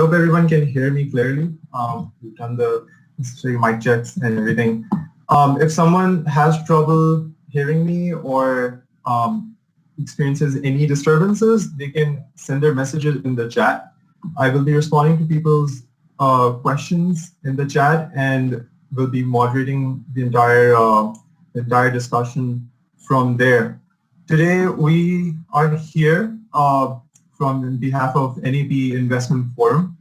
hope everyone can hear me clearly. We've done the necessary mic checks and everything. If someone has trouble hearing me or experiences any disturbances, they can send their messages in the chat. I will be responding to people's questions in the chat and will be moderating the entire discussion from there. Today we are here from behalf of NAP Investment Forum.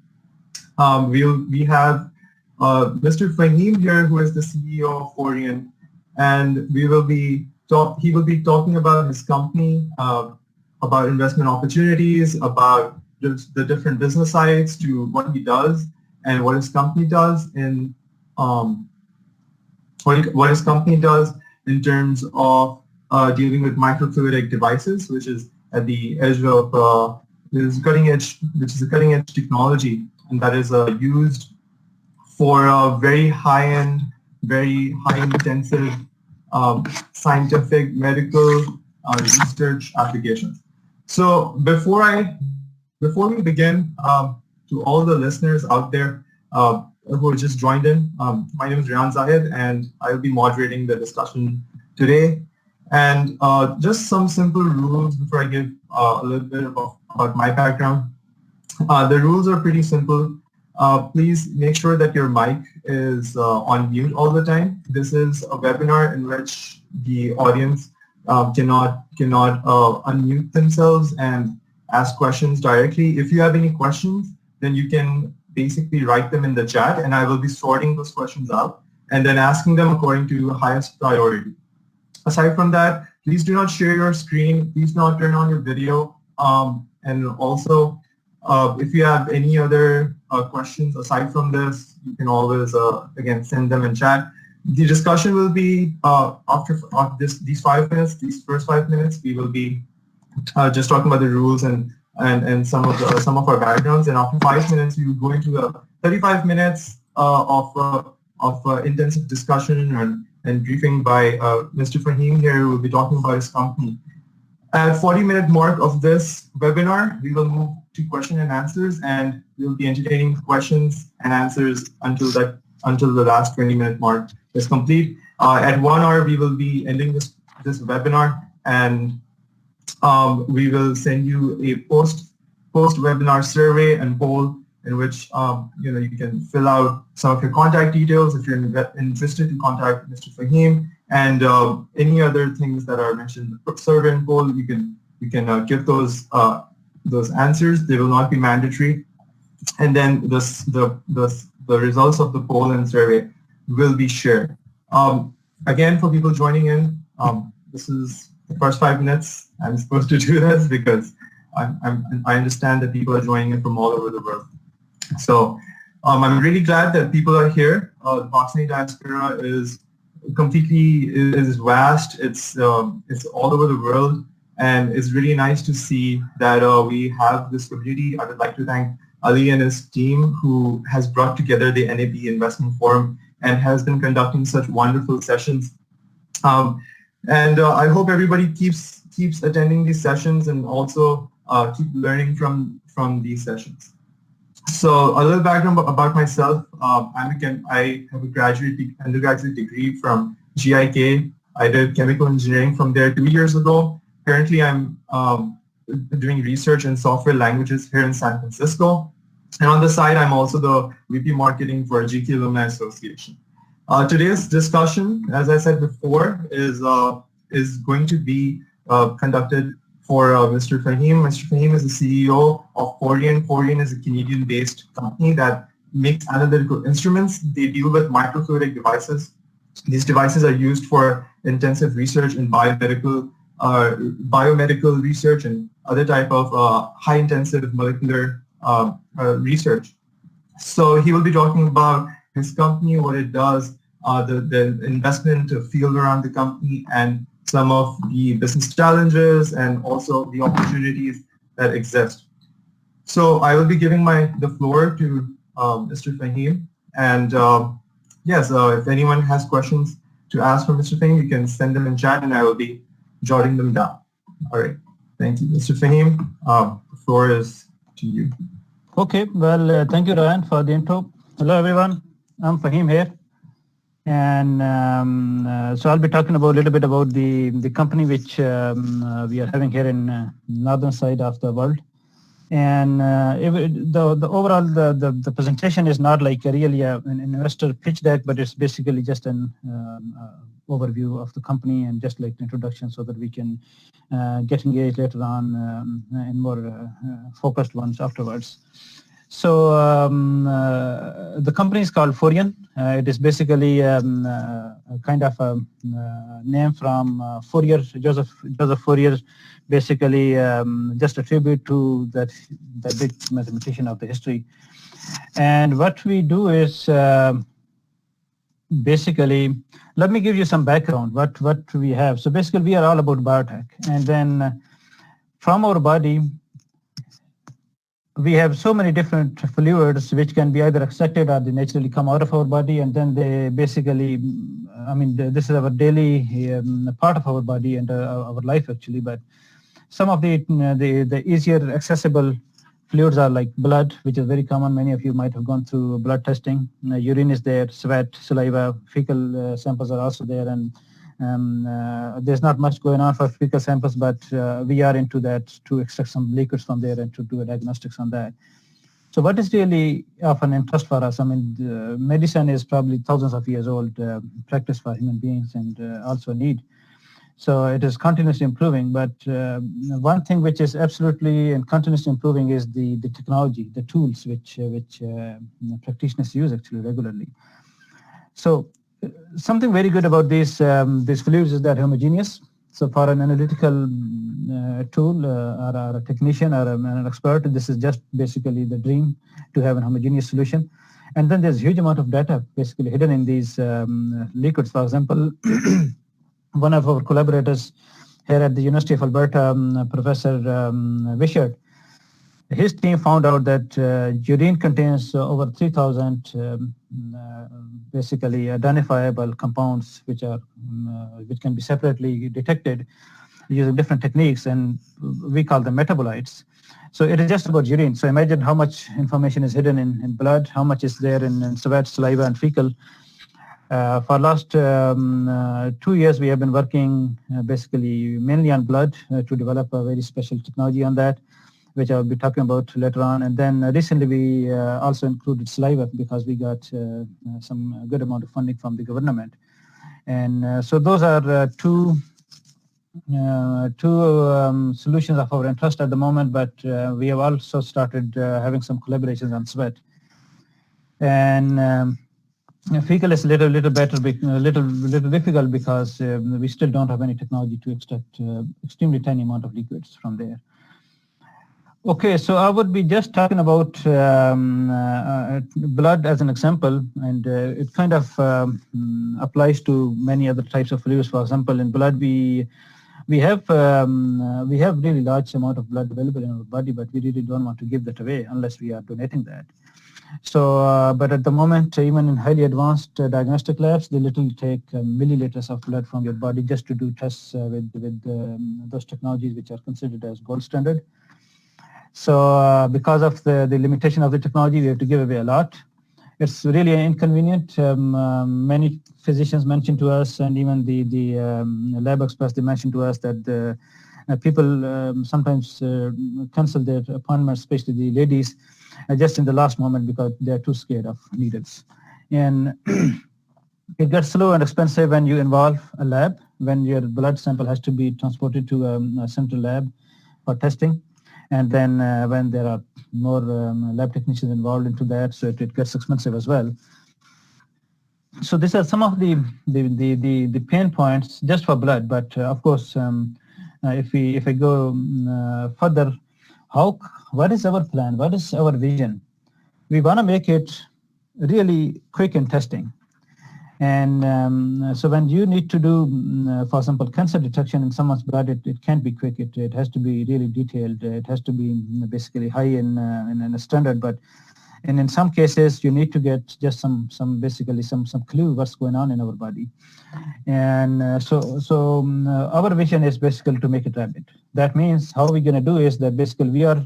We have Mr. Faheem here, who is the CEO of Fourien, and he will be talking about his company, about investment opportunities, about the different business sides, to what he does and what his company does in what his company does in terms of dealing with microfluidic devices, which is at the edge of which is a cutting edge technology, and that is used for very high-end, very high-intensive scientific, medical research applications. So before we begin, to all the listeners out there who have just joined in, my name is Rian Zahid, and I will be moderating the discussion today. And just some simple rules before I give a little bit about my background. The rules are pretty simple. Please make sure that your mic is on mute all the time. This is a webinar in which the audience cannot unmute themselves and ask questions directly. If you have any questions, then you can basically write them in the chat, and I will be sorting those questions out and then asking them according to highest priority. Aside from that, please do not share your screen. Please do not turn on your video. And also, if you have any other questions aside from this, you can always, again, send them in chat. The discussion will be after these 5 minutes, these first 5 minutes, we will be just talking about the rules and some of our backgrounds. And after 5 minutes, we will go into 35 minutes of intensive discussion and briefing by Mr. Faheem here, who will be talking about his company. At 40-minute mark of this webinar, we will move to question and answers, and we'll be entertaining questions and answers until the last 20-minute mark is complete. At 1 hour, we will be ending this webinar, and we will send you a post-webinar survey and poll in which you can fill out some of your contact details if you're interested to contact Mr. Faheem, and any other things that are mentioned in the survey and poll. You can give those answers. They will not be mandatory, and then the results of the poll and survey will be shared. Again, for people joining in, this is the first 5 minutes. I'm supposed to do this because I understand that people are joining in from all over the world. So I'm really glad that people are here. The Pakistani diaspora is vast. It's all over the world, and it's really nice to see that we have this community. I would like to thank Ali and his team, who has brought together the NAP Investment Forum and has been conducting such wonderful sessions. And I hope everybody keeps attending these sessions and also keep learning from these sessions. So a little background about myself. I have a undergraduate degree from GIK. I did chemical engineering from there 2 years ago. Currently, I'm doing research in software languages here in San Francisco. And on the side, I'm also the VP Marketing for GK Alumni Association. Today's discussion, as I said before, is going to be conducted for Mr. Faheem. Mr. Faheem is the CEO of Fourien. Fourien is a Canadian-based company that makes analytical instruments. They deal with microfluidic devices. These devices are used for intensive research in biomedical research and other type of high-intensive molecular research. So he will be talking about his company, what it does, the investment field around the company, and some of the business challenges and also the opportunities that exist. So I will be giving the floor to Mr. Faheem, and yes, if anyone has questions to ask for Mr. Faheem, you can send them in chat, and I will be jotting them down. All right, thank you, Mr. Faheem. The floor is to you. Okay, well, thank you, Ryan, for the intro. Hello, everyone. I'm Faheem here. And so I'll be talking about a little bit about the company which we are having here in northern side of the world. And the overall the presentation is not like really an investor pitch deck, but it's basically just an overview of the company and just like an introduction, so that we can get engaged later on in more focused ones afterwards. So the company is called Fourien. It is basically a kind of a name from Joseph Fourier, basically just a tribute to that big mathematician of the history. And what we do is basically, let me give you some background, what we have. So basically, we are all about biotech. And then from our body, we have so many different fluids which can be either extracted or they naturally come out of our body, and then they basically, I mean, this is our daily part of our body and our life actually. But some of the easier accessible fluids are like blood, which is very common. Many of you might have gone through blood testing. Urine is there, sweat, saliva, fecal samples are also there, and there's not much going on for fecal samples, but we are into that to extract some liquids from there and to do a diagnostics on that. So what is really of an interest for us? I mean, medicine is probably thousands of years old practice for human beings, and also a need. So it is continuously improving, but one thing which is absolutely and continuously improving is the technology, the tools which practitioners use actually regularly. So something very good about these fluids is that homogeneous. So for an analytical tool or a technician or an expert, this is just basically the dream to have a homogeneous solution. And then there's a huge amount of data basically hidden in these liquids. For example, one of our collaborators here at the University of Alberta, Professor Wishart, his team found out that urine contains over 3,000 basically identifiable compounds which can be separately detected using different techniques, and we call them metabolites. So it is just about urine. So imagine how much information is hidden in blood, how much is there in sweat, saliva, and fecal. For last 2 years, we have been working basically mainly on blood to develop a very special technology on that, which I'll be talking about later on. And then recently we also included saliva because we got some good amount of funding from the government. And so those are two solutions of our interest at the moment, but we have also started having some collaborations on sweat. And fecal is a little better, little difficult because we still don't have any technology to extract extremely tiny amount of liquids from there. Okay, so I would be just talking about blood as an example, and it kind of applies to many other types of fluids. For example, in blood, we have really large amount of blood available in our body, but we really don't want to give that away unless we are donating that. So, but at the moment, even in highly advanced diagnostic labs, they literally take milliliters of blood from your body just to do tests with those technologies which are considered as gold standard. So because of the limitation of the technology, we have to give away a lot. It's really inconvenient. Many physicians mentioned to us, and even the lab experts, they mentioned to us that people sometimes cancel their appointments, especially the ladies, just in the last moment because they're too scared of needles. And it gets slow and expensive when you involve a lab, when your blood sample has to be transported to a central lab for testing. And then when there are more lab technicians involved into that, so it gets expensive as well. So these are some of the pain points just for blood. But of course, if I go further, what is our plan? What is our vision? We want to make it really quick in testing. And so when you need to do, for example, cancer detection in someone's blood, it can't be quick. It has to be really detailed. It has to be basically high in a standard. But and in some cases, you need to get just some clue what's going on in our body. And so our vision is basically to make it rapid. That means how we're going to do is that basically we are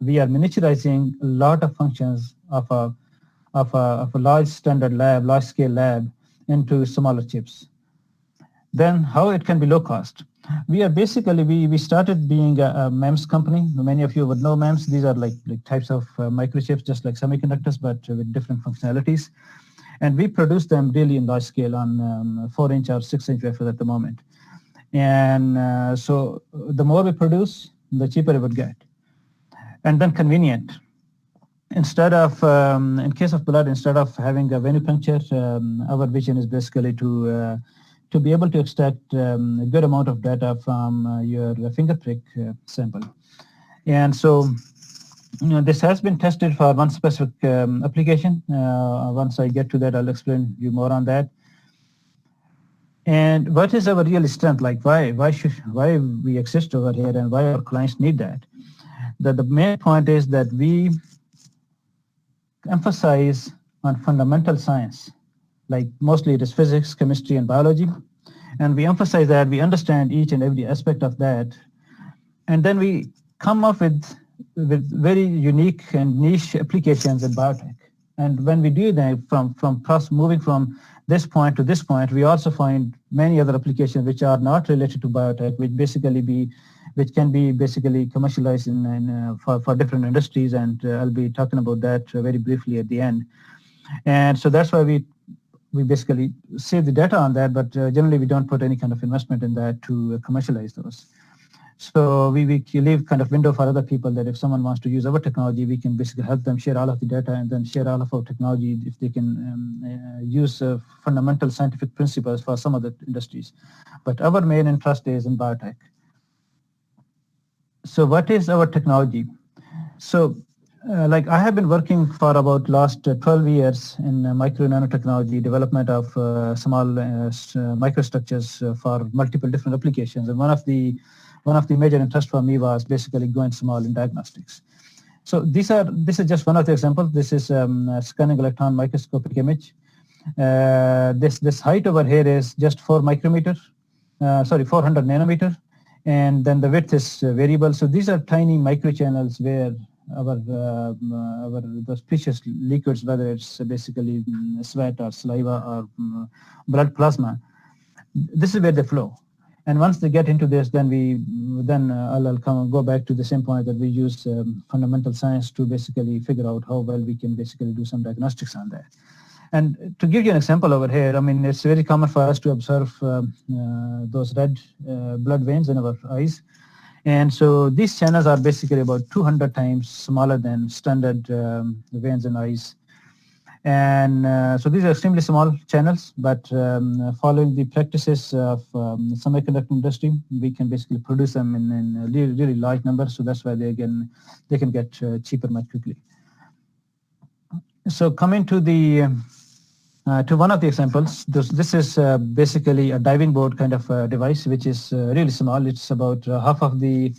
we are miniaturizing a lot of functions of a large standard lab, large scale lab into smaller chips. Then how it can be low cost? We are basically, we started being a MEMS company. Many of you would know MEMS. These are like types of microchips, just like semiconductors, but with different functionalities. And we produce them really in large scale on 4-inch or 6-inch wafers at the moment. And so the more we produce, the cheaper it would get. And then convenient. Instead of, in case of blood, instead of having a venipuncture, our vision is basically to be able to extract a good amount of data from your finger prick sample. And so this has been tested for one specific application. Once I get to that, I'll explain you more on that. And what is our real strength? Like why we exist over here and why our clients need that? The main point is that we emphasize on fundamental science, like mostly it is physics, chemistry, and biology. And we emphasize that we understand each and every aspect of that. And then we come up with very unique and niche applications in biotech. And when we do that, from moving from this point to this point, we also find many other applications which are not related to biotech, which can be basically commercialized for different industries, and I'll be talking about that very briefly at the end. And so that's why we basically save the data on that, but generally we don't put any kind of investment in that to commercialize those. So we leave kind of window for other people that if someone wants to use our technology, we can basically help them share all of the data and then share all of our technology if they can use fundamental scientific principles for some other industries. But our main interest is in biotech. So what is our technology? So like I have been working for about last 12 years in micro nanotechnology, development of small microstructures for multiple different applications. And one of the major interests for me was basically going small in diagnostics. So this is just one of the examples. This is a scanning electron microscopic image. This height over here is just 400 nanometer. And then the width is variable. So these are tiny microchannels where those precious liquids, whether it's basically sweat or saliva or blood plasma, this is where they flow. And once they get into this, then I'll go back to the same point that we use fundamental science to basically figure out how well we can basically do some diagnostics on that. And to give you an example over here, I mean, it's very common for us to observe those red blood veins in our eyes. And so these channels are basically about 200 times smaller than standard veins in eyes. And so these are extremely small channels, but following the practices of semiconductor industry, we can basically produce them in really large numbers. So that's why they can get cheaper much quickly. So coming to to one of the examples, this is basically a diving board kind of device, which is really small. It's about half of the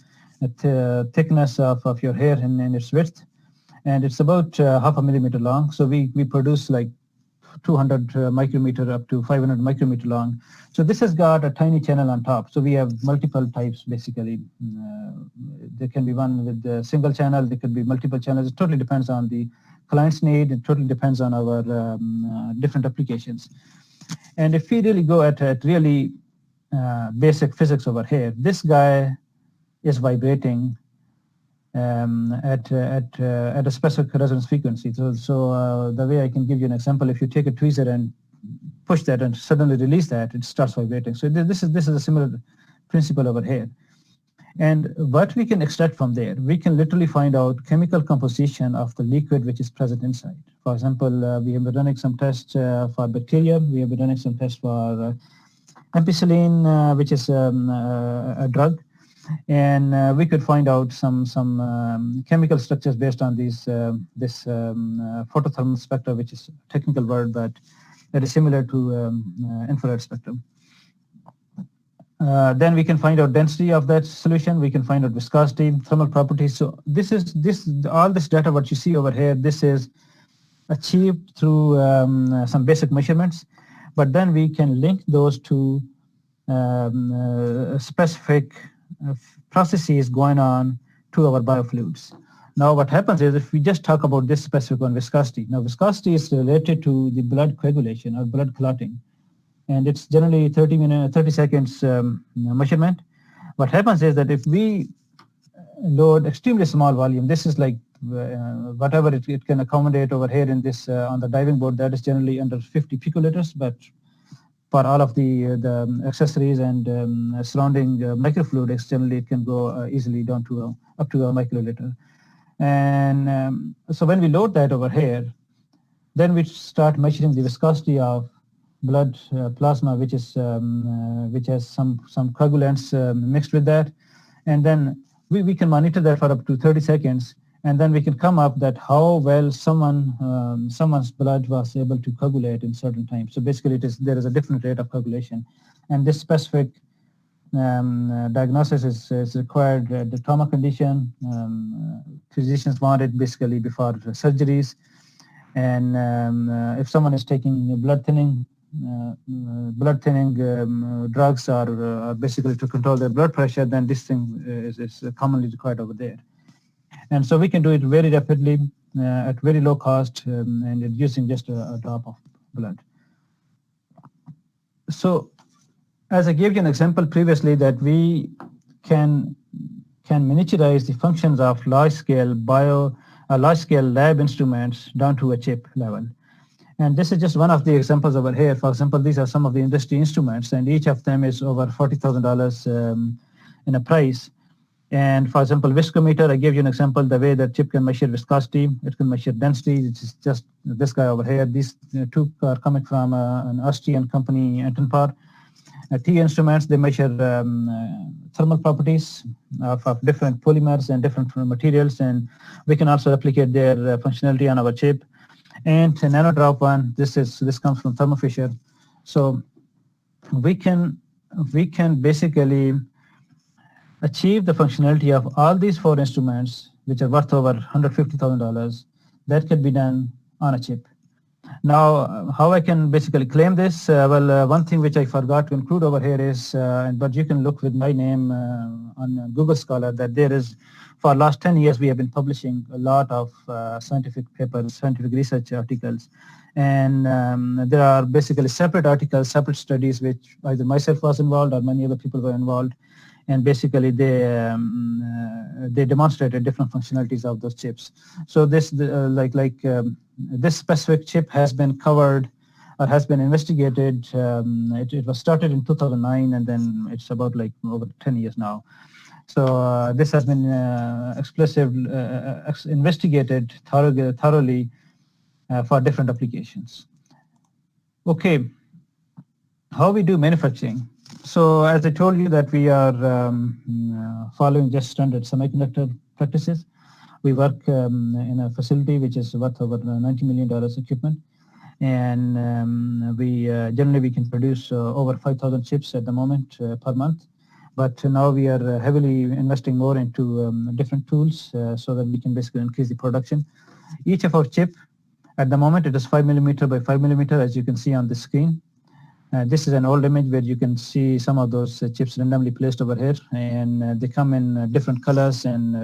thickness of your hair in its width, and it's about half a millimeter long. So we produce like 200 micrometer up to 500 micrometer long. So this has got a tiny channel on top. So we have multiple types basically. There can be one with a single channel. There could be multiple channels. It totally depends on the client's need. It totally depends on our different applications. And if we really go at really basic physics over here, this guy is vibrating at a specific resonance frequency. So the way I can give you an example, if you take a tweezer and push that and suddenly release that, it starts vibrating. So this is a similar principle over here. And what we can extract from there, we can literally find out chemical composition of the liquid which is present inside. For example, we have been running some tests for bacteria. We have been running some tests for ampicillin, which is a drug. And we could find out some chemical structures based on this photothermal spectrum, which is a technical word, but that is similar to infrared spectrum. Then we can find out density of that solution. We can find out viscosity, thermal properties. So all this data what you see over here, this is achieved through some basic measurements, but then we can link those to specific processes going on to our biofluids. Now what happens is if we just talk about this specific one, viscosity. Now viscosity is related to the blood coagulation or blood clotting, and it's generally 30 seconds measurement. What happens is that if we load extremely small volume, this is like whatever it can accommodate over here in this on the diving board, that is generally under 50 picoliters, but for all of the accessories and surrounding microfluidics, generally it can go easily down to up to a microliter. And so when we load that over here, then we start measuring the viscosity of blood plasma, which has some coagulants mixed with that, and then we can monitor that for up to 30 seconds, and then we can come up that how well someone's blood was able to coagulate in certain times. So basically, there is a different rate of coagulation, and this specific diagnosis is required at the trauma condition. Physicians want it basically before surgeries, and if someone is taking blood thinning drugs or basically to control their blood pressure, then this thing is commonly required over there. And so we can do it very rapidly at very low cost and using just a drop of blood. So as I gave you an example previously that we can miniaturize the functions of large-scale lab instruments down to a chip level. And this is just one of the examples over here. For example, these are some of the industry instruments, and each of them is over $40,000 in a price. And for example, viscometer, I gave you an example, the way that chip can measure viscosity, it can measure density, which is just this guy over here. These two are coming from an Austrian company, Edmonton. T instruments, they measure thermal properties of different polymers and different materials, and we can also replicate their functionality on our chip. And the nano drop one, this comes from Thermo Fisher. So we can basically achieve the functionality of all these four instruments, which are worth over $150,000. That can be done on a chip. Now, how I can basically claim this? One thing which I forgot to include over here is, but you can look with my name on Google Scholar, that there is, for the last 10 years, we have been publishing a lot of scientific papers, scientific research articles. And there are basically separate articles, separate studies, which either myself was involved or many other people were involved. And basically, they demonstrated different functionalities of those chips. So this, this specific chip has been covered or has been investigated. It was started in 2009, and then it's about like over 10 years now. So this has been investigated thoroughly for different applications. Okay, how we do manufacturing? So as I told you that we are following just standard semiconductor practices. We work in a facility which is worth over $90 million equipment, and we generally we can produce over 5,000 chips at the moment per month. But now we are heavily investing more into different tools so that we can basically increase the production. Each of our chip at the moment, it is 5 millimeter by 5 millimeter, as you can see on the screen. This is an old image where you can see some of those chips randomly placed over here, and they come in different colors and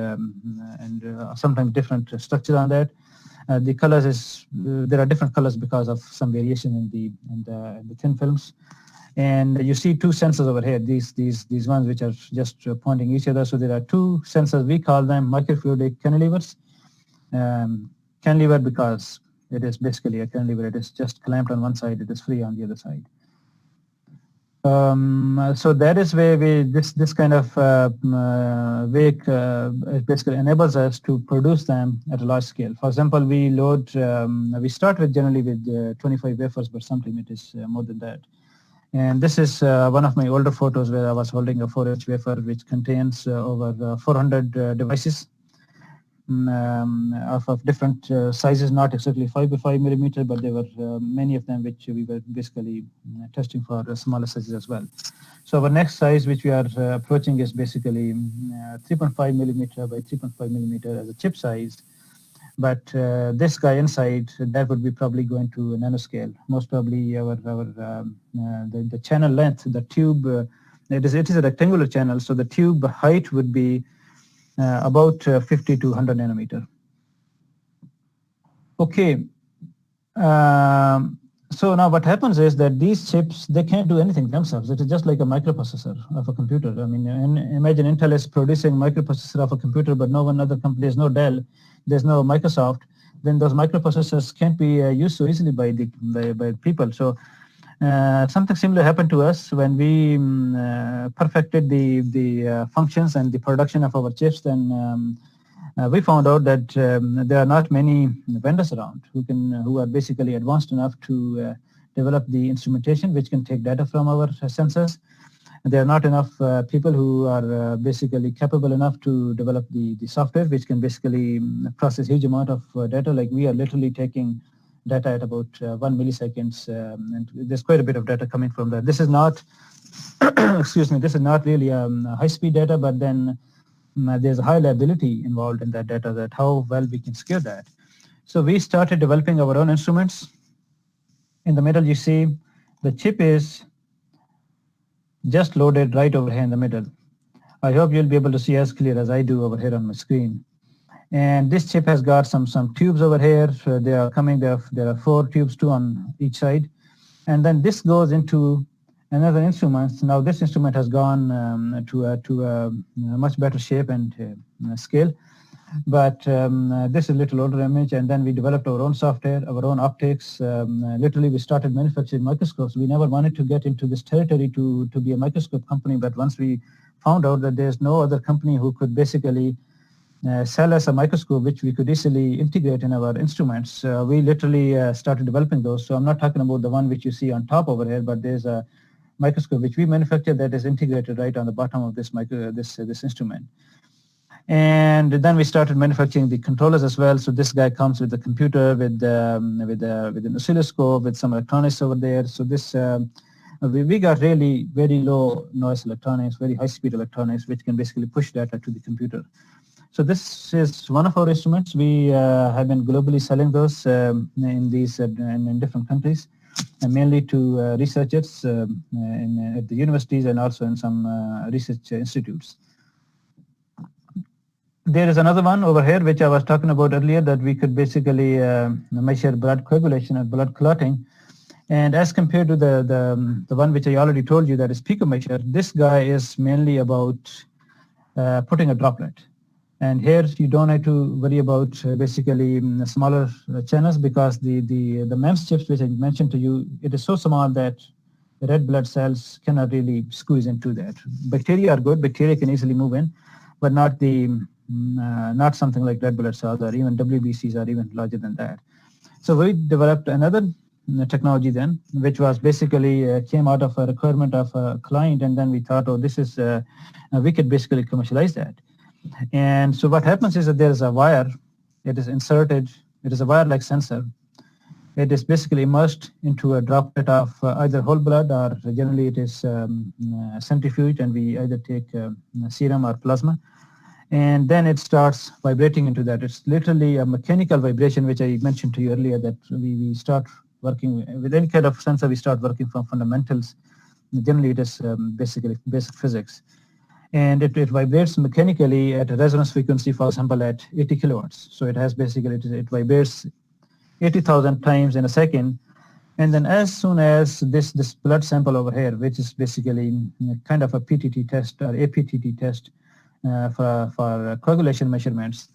sometimes different structure on that. The colors there are different colors because of some variation in the thin films. And you see two sensors over here, these ones which are just pointing each other. So there are two sensors, we call them microfluidic cantilevers. Cantilever because it is basically a cantilever, it is just clamped on one side, it is free on the other side. So that is where this kind of way basically enables us to produce them at a large scale. For example, we start with generally with 25 wafers, but sometimes it is more than that. And this is one of my older photos where I was holding a 4-inch wafer which contains over 400 devices of different sizes, not exactly 5 by 5 millimeter, but there were many of them which we were basically testing for smaller sizes as well. So our next size which we are approaching is basically 3.5 millimeter by 3.5 millimeter as a chip size. But this guy inside, that would be probably going to nanoscale. Most probably the channel length, the tube, it is a rectangular channel, so the tube height would be about 50 to 100 nanometer. Okay. So now what happens is that these chips, they can't do anything themselves. It is just like a microprocessor of a computer. I mean, imagine Intel is producing microprocessor of a computer, but no one other company, there's no Dell, there's no Microsoft, then those microprocessors can't be used so easily by people. So something similar happened to us when we perfected the functions and the production of our chips. Then we found out that there are not many vendors around who are basically advanced enough to develop the instrumentation which can take data from our sensors. There are not enough people who are basically capable enough to develop the software which can basically process huge amount of data. Like we are literally taking data at about 1 milliseconds, and there's quite a bit of data coming from that. This is not, excuse me, this is not really high-speed data, but then there's a high liability involved in that data, that how well we can secure that. So we started developing our own instruments. In the middle, you see the chip is just loaded right over here in the middle. I hope you'll be able to see as clear as I do over here on my screen. And this chip has got some tubes over here. So they are coming, there are 4 tubes, 2 on each side. And then this goes into another instrument. Now this instrument has gone to a much better shape and scale. But this is a little older image, and then we developed our own software, our own optics. Literally, we started manufacturing microscopes. We never wanted to get into this territory to be a microscope company, but once we found out that there's no other company who could basically sell us a microscope which we could easily integrate in our instruments, we literally started developing those. So I'm not talking about the one which you see on top over here, but there's a microscope which we manufacture that is integrated right on the bottom of this this instrument. And then we started manufacturing the controllers as well. So this guy comes with the computer, with an oscilloscope, with some electronics over there. So this we got really very low noise electronics, very high speed electronics, which can basically push data to the computer. So this is one of our instruments. We have been globally selling those in different countries, and mainly to researchers at the universities and also in some research institutes. There is another one over here which I was talking about earlier, that we could basically measure blood coagulation and blood clotting. And as compared to the one which I already told you, that is picomeasure, this guy is mainly about putting a droplet. And here you don't have to worry about basically smaller channels, because the MEMS chips which I mentioned to you, it is so small that the red blood cells cannot really squeeze into that. Bacteria are good; bacteria can easily move in, but not not something like red blood cells, or even WBCs are even larger than that. So we developed another technology then, which was basically came out of a requirement of a client, and then we thought, oh, this is we could basically commercialize that. And so what happens is that there is a wire, it is inserted, it is a wire-like sensor. It is basically immersed into a droplet of either whole blood, or generally it is centrifuged, and we either take serum or plasma. And then it starts vibrating into that. It's literally a mechanical vibration, which I mentioned to you earlier, that we start working with any kind of sensor, we start working from fundamentals. Generally it is basically basic physics. And it vibrates mechanically at a resonance frequency, for example, at 80 kilowatts. So it has basically, it vibrates 80,000 times in a second. And then as soon as this blood sample over here, which is basically kind of a PTT test or APTT test for coagulation measurements,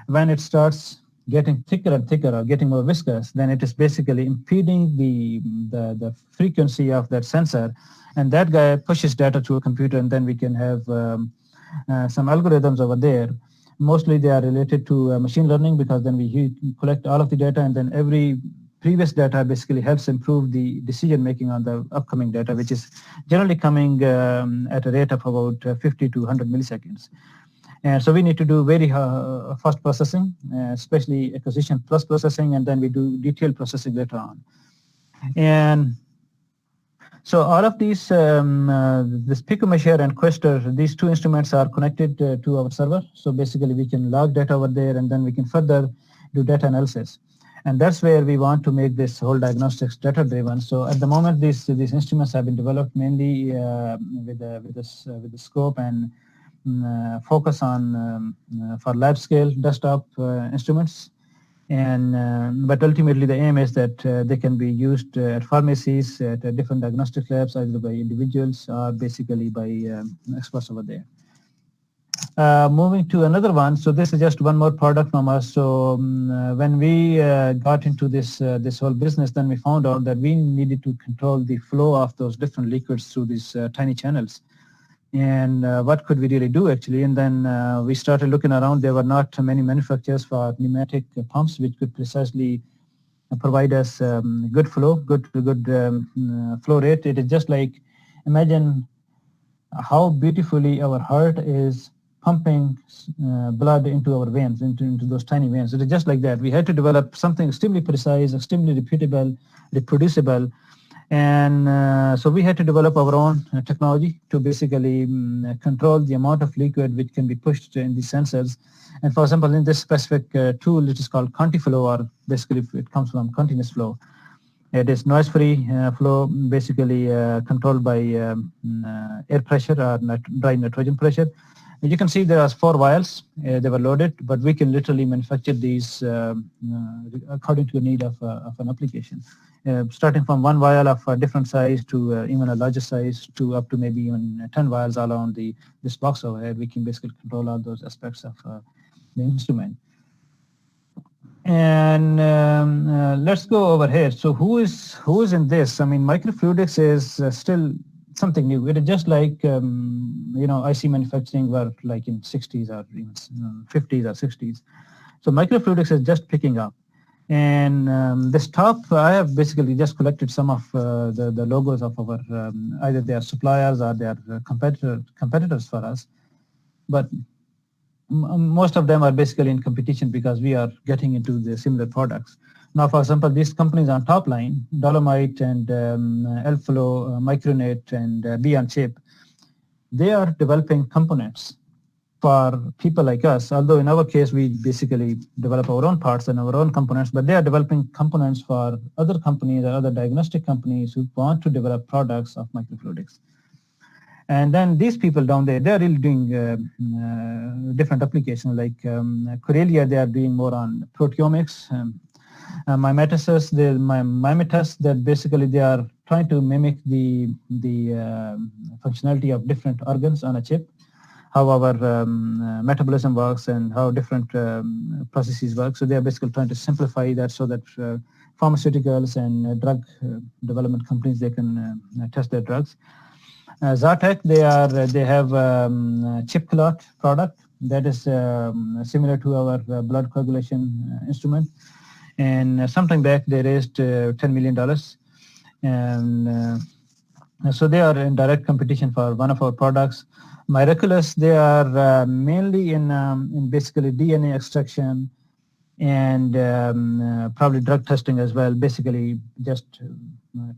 when it starts getting thicker and thicker or getting more viscous, then it is basically impeding the frequency of that sensor, and that guy pushes data to a computer, and then we can have some algorithms over there. Mostly they are related to machine learning, because then we collect all of the data, and then every previous data basically helps improve the decision making on the upcoming data, which is generally coming at a rate of about 50 to 100 milliseconds. And so we need to do very fast processing, especially acquisition plus processing, and then we do detailed processing later on. And so all of these, this picomeasure and Questor, these two instruments are connected to our server. So basically we can log data over there, and then we can further do data analysis. And that's where we want to make this whole diagnostics data-driven. So at the moment, these instruments have been developed mainly with the scope and focus on for lab scale desktop instruments. And but ultimately the aim is that they can be used at pharmacies, at different diagnostic labs, either by individuals or basically by experts over there. Moving to another one, so this is just one more product from us. So when we got into this whole business, then we found out that we needed to control the flow of those different liquids through these tiny channels. And what could we really do actually? And then we started looking around. There were not many manufacturers for pneumatic pumps which could precisely provide us good flow, good flow rate. It is just like, imagine how beautifully our heart is pumping blood into our veins, into those tiny veins. It is just like that. We had to develop something extremely precise, extremely repeatable, reproducible. And so we had to develop our own technology to basically control the amount of liquid which can be pushed in these sensors. And for example, in this specific tool, it is called ContiFlow, or basically it comes from continuous flow. It is noise-free flow, basically controlled by air pressure or dry nitrogen pressure. And you can see there are 4 vials. They were loaded, but we can literally manufacture these according to the need of an application. Starting from 1 vial of a different size to even a larger size to up to maybe even 10 vials all around this box over here. We can basically control all those aspects of the instrument. And let's go over here. So who is in this? I mean, microfluidics is still something new. It is just like IC manufacturing were like in 60s or even 50s or 60s. So microfluidics is just picking up. And this top, I have basically just collected some of the logos of our either they are suppliers or they are competitors for us. But most of them are basically in competition because we are getting into the similar products. Now, for example, these companies on top line, Dolomite and Elflow, Micronet, and Beyond Chip, they are developing components for people like us. Although in our case, we basically develop our own parts and our own components, but they are developing components for other companies or other diagnostic companies who want to develop products of microfluidics. And then these people down there, they're really doing different applications. Like Corelia, they are doing more on proteomics. Mimetas, that basically they are trying to mimic the functionality of different organs on a chip, how our metabolism works and how different processes work. So they are basically trying to simplify that so that pharmaceuticals and drug development companies, they can test their drugs. Zartec, they have chip clot product that is similar to our blood coagulation instrument. And sometime back they raised $10 million, and so they are in direct competition for one of our products. Miraculous, they are mainly in basically DNA extraction and probably drug testing as well, basically just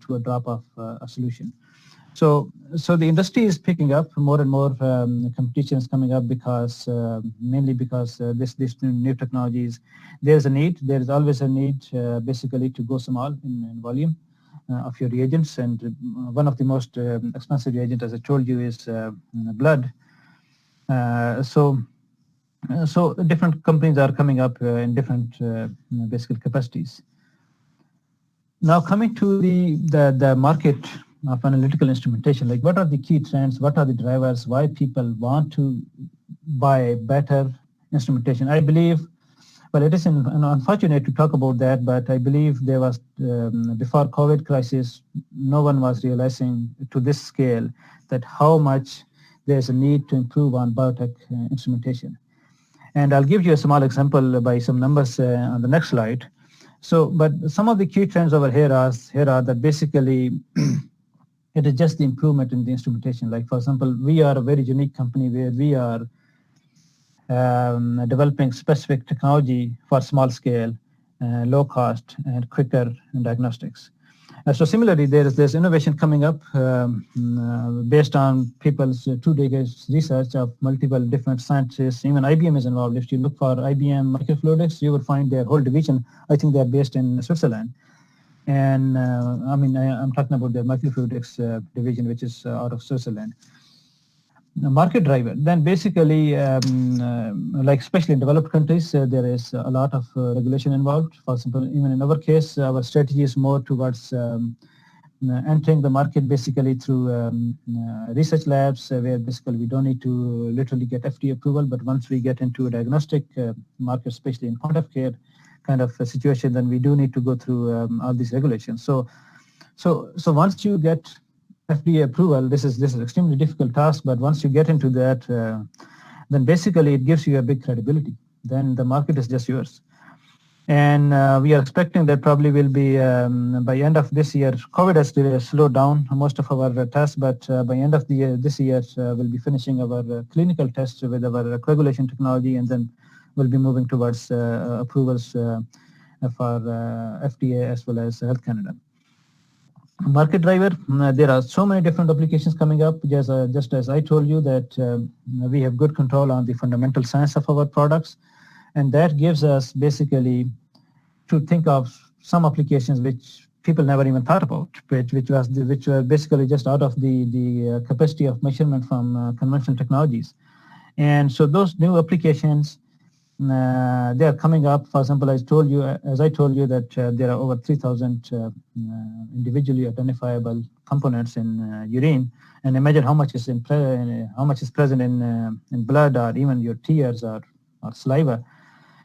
to a drop of a solution. So the industry is picking up more and more. Competition is coming up because mainly because these new technologies. There's a need. There is always a need, basically, to go small in volume of your reagents. And one of the most expensive reagents, as I told you, is blood. So different companies are coming up in different basically capacities. Now coming to the market of analytical instrumentation, like what are the key trends, what are the drivers, why people want to buy better instrumentation? I believe, well, it is unfortunate to talk about that, but I believe there was, before COVID crisis, no one was realizing to this scale that how much there's a need to improve on biotech instrumentation. And I'll give you a small example by some numbers on the next slide. So, but some of the key trends over here are that basically it is just the improvement in the instrumentation. Like, for example, we are a very unique company where we are developing specific technology for small scale, low cost, and quicker diagnostics. So similarly, there's innovation coming up based on people's 2 decades research of multiple different scientists. Even IBM is involved. If you look for IBM microfluidics, you will find their whole division. I think they're based in Switzerland. And I'm talking about the microfluidics division, which is out of Switzerland. market driver, then basically, like especially in developed countries, there is a lot of regulation involved. For example, even in our case, our strategy is more towards entering the market basically through research labs, where basically we don't need to literally get FDA approval, but once we get into a diagnostic market, especially in point of care kind of a situation, then we do need to go through all these regulations. So once you get FDA approval, this is extremely difficult task, but once you get into that, then basically it gives you a big credibility. Then the market is just yours. And we are expecting that probably will be by end of this year. COVID has slowed down most of our tests, but by end of the year, this year, we'll be finishing our clinical tests with our coagulation technology, and then we'll be moving towards approvals for FDA as well as Health Canada. Market driver, there are so many different applications coming up. Just as I told you that we have good control on the fundamental science of our products, and that gives us basically to think of some applications which people never even thought about, which were basically just out of the capacity of measurement from conventional technologies. And so those new applications, they are coming up. For example, as I told you that there are over 3,000 individually identifiable components in urine, and imagine how much is present in blood, or even your tears or saliva.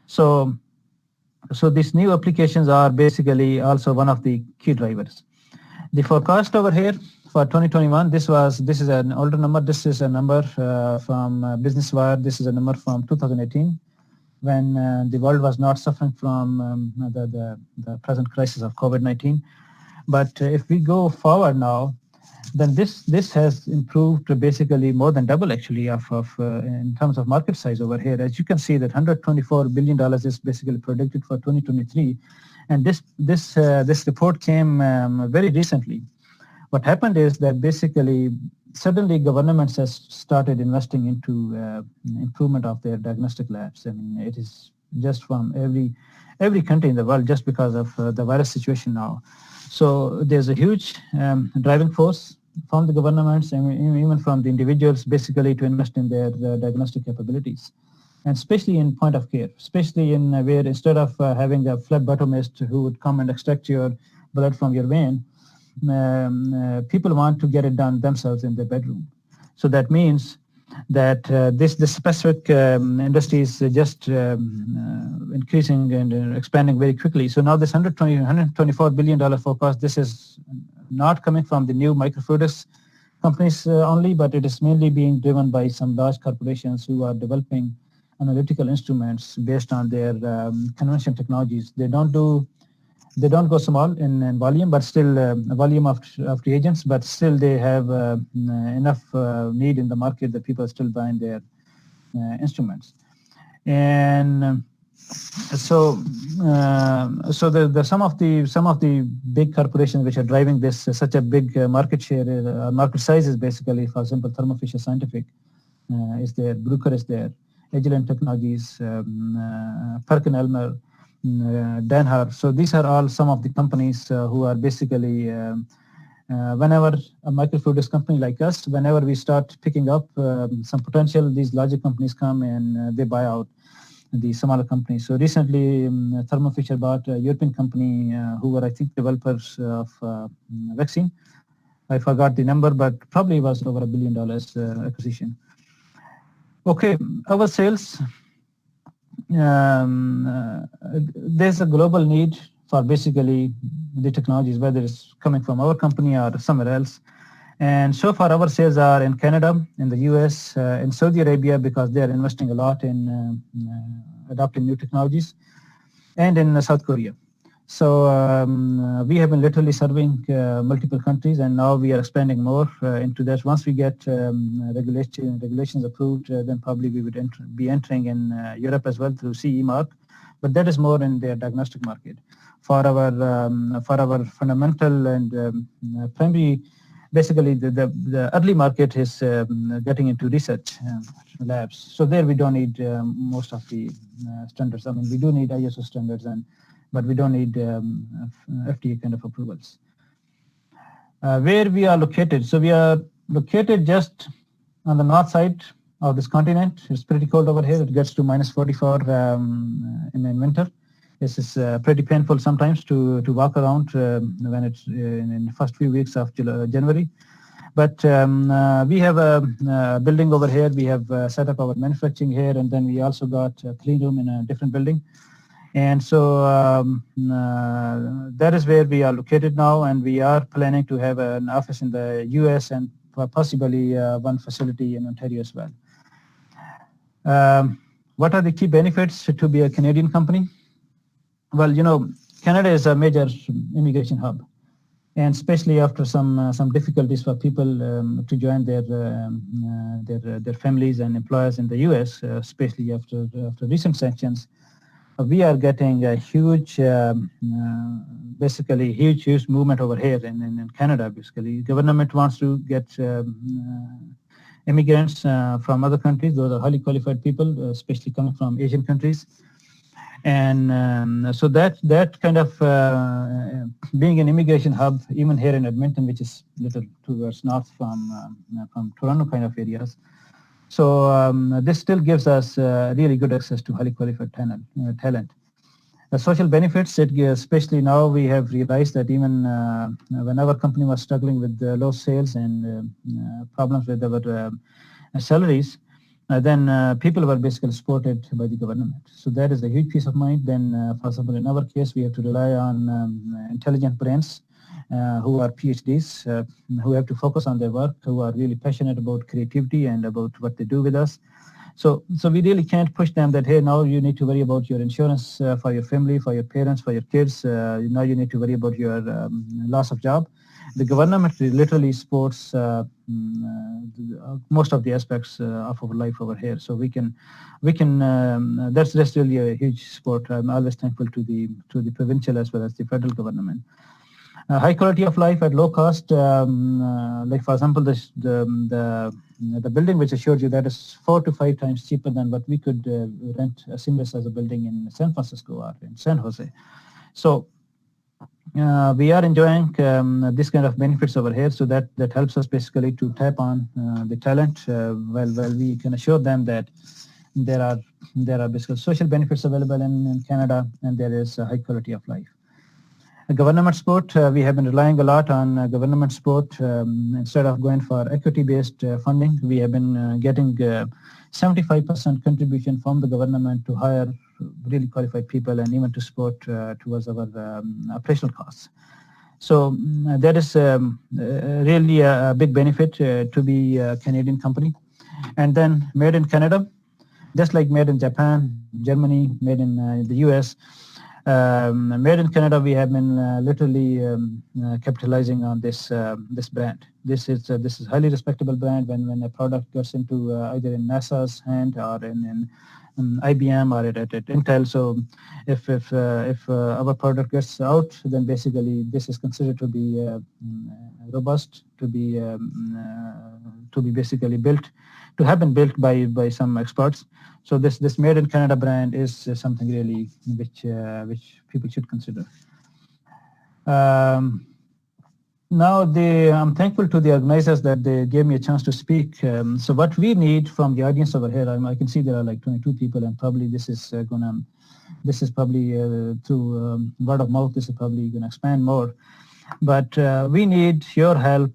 So these new applications are basically also one of the key drivers. The forecast over here for 2021, this is an older number. This is a number from Business Wire. This is a number from 2018. When the world was not suffering from the present crisis of COVID-19. But if we go forward now, then this has improved to basically more than double actually of in terms of market size over here. As you can see, that $124 billion is basically predicted for 2023, and this report came very recently. What happened is that basically suddenly governments has started investing into improvement of their diagnostic labs. I mean, it is just from every country in the world, just because of the virus situation now. So there's a huge driving force from the governments and even from the individuals basically to invest in their diagnostic capabilities. And especially in point of care, especially in where instead of having a phlebotomist who would come and extract your blood from your vein, people want to get it done themselves in their bedroom. So that means that this specific industry is just increasing and expanding very quickly. So now this $124 billion forecast, this is not coming from the new microfluidics companies only, but it is mainly being driven by some large corporations who are developing analytical instruments based on their conventional technologies. They don't go small in volume, but still volume of reagents, but still they have enough need in the market that people are still buying their instruments. And so the some of the big corporations which are driving this such a big market share, market size is basically, for example, Thermo Fisher Scientific is there, Bruker is there, Agilent Technologies, PerkinElmer, Danaher. So these are all some of the companies who are basically, whenever a microfluidics company like us, whenever we start picking up some potential, these larger companies come and they buy out the smaller companies. So recently, Thermo Fisher bought a European company who were, I think, developers of vaccine. I forgot the number, but probably was over $1 billion acquisition. Okay, our sales. There's a global need for basically the technologies, whether it's coming from our company or somewhere else. And so far our sales are in Canada, in the US, in Saudi Arabia, because they're investing a lot in adopting new technologies, and in South Korea. So we have been literally serving multiple countries, and now we are expanding more into that. Once we get regulations approved, then probably we would be entering in Europe as well through CE mark, but that is more in their diagnostic market. For our fundamental and primary, basically the early market is getting into research labs. So there we don't need most of the standards. I mean, we do need ISO standards, but we don't need FDA kind of approvals. Where we are located. So we are located just on the north side of this continent. It's pretty cold over here. It gets to minus 44 in winter. This is pretty painful sometimes to walk around when it's in the first few weeks of January. But we have a building over here. We have set up our manufacturing here, and then we also got a clean room in a different building. And so that is where we are located now, and we are planning to have an office in the US and possibly one facility in Ontario as well. What are the key benefits to be a Canadian company? Well, Canada is a major immigration hub, and especially after some difficulties for people to join their families and employers in the US, especially after recent sanctions. We are getting a huge, basically huge movement over here in Canada. Basically, government wants to get immigrants from other countries. Those are highly qualified people, especially coming from Asian countries. And so that kind of being an immigration hub, even here in Edmonton, which is a little towards north from Toronto kind of areas. So this still gives us really good access to highly qualified talent. The social benefits, especially now we have realized that even when our company was struggling with low sales and problems with our salaries, then people were basically supported by the government. So that is a huge peace of mind. Then, for example, in our case, we have to rely on intelligent brains who are PhDs, who have to focus on their work, who are really passionate about creativity and about what they do with us. So we really can't push them that, hey, now you need to worry about your insurance for your family, for your parents, for your kids. Now you need to worry about your loss of job. The government literally supports most of the aspects of our life over here. So we can. That's really a huge support. I'm always thankful to the provincial as well as the federal government. High quality of life at low cost. Like for example, the building which I showed you, that is 4 to 5 times cheaper than what we could rent a similar size building in San Francisco or in San Jose. So we are enjoying this kind of benefits over here. So that helps us basically to tap on the talent. Well, we can assure them that there are basically social benefits available in Canada, and there is a high quality of life. Government support, we have been relying a lot on government support. Instead of going for equity-based funding, we have been getting 75% contribution from the government to hire really qualified people and even to support towards our operational costs. So that is really a big benefit to be a Canadian company. And then made in Canada, just like made in Japan, Germany, made in the US, made in Canada, we have been literally capitalizing on this brand. This is a highly respectable brand. When a product gets into either in NASA's hand or in IBM or at Intel, so if our product gets out, then basically this is considered to be robust, to be basically built, to have been built by some experts. So this Made in Canada brand is something really which people should consider. Now I'm thankful to the organizers that they gave me a chance to speak. So what we need from the audience over here, I can see there are like 22 people, and probably this is probably through word of mouth, this is probably going to expand more. But we need your help